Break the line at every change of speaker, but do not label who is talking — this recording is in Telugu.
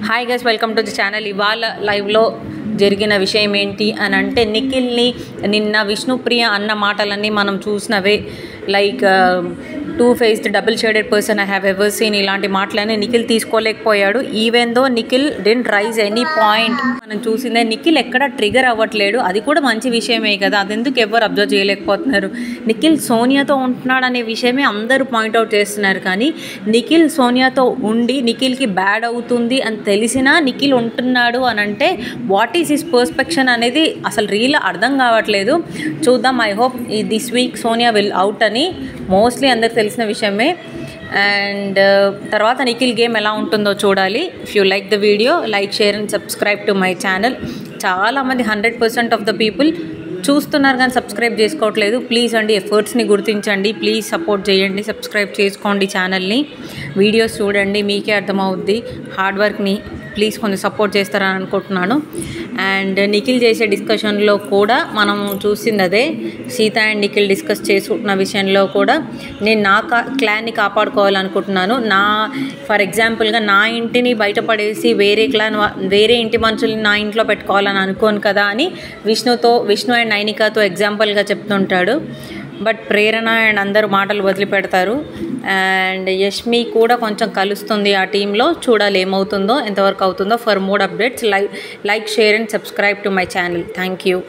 Hi guys, welcome to the channel. ఇవాళ లైవ్లో జరిగిన విషయం ఏంటి అని అంటే, నిఖిల్ని నిన్న విష్ణుప్రియ అన్న మాటలన్నీ మనం చూసినవే. Like two faced double shaded person I have ever seen, ఇలాంటి మాటలన్నీ నిఖిల్ తీసుకోలేకపోయాడు. Even though Nikhil didn't raise any point. మనం చూసిందే, నిఖిల్ ఎక్కడ ట్రిగర్ అవ్వట్లేడు. అది కూడా మంచి విషయమే కదా, అదెందుకు ఎవరు అబ్జర్వ్ చేయలేకపోతున్నారు. నిఖిల్ సోనియాతో ఉంటున్నాడు అనే విషయమే అందరూ పాయింట్అవుట్ చేస్తున్నారు. కానీ నిఖిల్ సోనియాతో ఉండి నిఖిల్కి బ్యాడ్ అవుతుంది అని తెలిసినా నిఖిల్ ఉంటున్నాడు అని అంటే వాట్ ఈస్ హిస్ పర్స్పెక్షన్ అనేది అసలు రియల్ అర్థం కావట్లేదు. చూద్దాం. I hope this week Sonia will out అని మోస్ట్లీ అందరికి తెలిసిన విషయమే. అండ్ తర్వాత నిఖిల్ గేమ్ ఎలా ఉంటుందో చూడాలి. If you like the video, like, share and subscribe to my channel. చాలామంది 100% ఆఫ్ ద పీపుల్ చూస్తున్నారు కానీ సబ్స్క్రైబ్ చేసుకోవట్లేదు. ప్లీజ్ అండి, ఎఫర్ట్స్ని గుర్తించండి. ప్లీజ్ సపోర్ట్ చేయండి, సబ్స్క్రైబ్ చేసుకోండి ఛానల్ని. వీడియోస్ చూడండి, మీకే అర్థమవుద్ది హార్డ్ వర్క్ని. ప్లీజ్ కొంచెం సపోర్ట్ చేస్తారని అనుకుంటున్నాను. అండ్ నిఖిల్ చేసే డిస్కషన్లో కూడా మనం చూసింది అదే. సీత అండ్ నిఖిల్ డిస్కస్ చేసుకుంటున్న విషయంలో కూడా నేను నా క్లాన్ని కాపాడుకోవాలనుకుంటున్నాను. ఫర్ ఎగ్జాంపుల్గా నా ఇంటిని బయటపడేసి వేరే ఇంటి మనుషుల్ని నా ఇంట్లో పెట్టుకోవాలని అనుకోను కదా అని విష్ణు అండ్ నైనికాతో ఎగ్జాంపుల్గా చెప్తుంటాడు. బట్ ప్రేరణ అండ్ అందరూ మాటలు వదిలిపెడతారు. అండ్ యష్మి కూడా కొంచెం కలుస్తుంది ఆ టీంలో. చూడాలి ఏమవుతుందో, ఎంతవరకు అవుతుందో. For more updates like, share and subscribe to my channel. Thank you.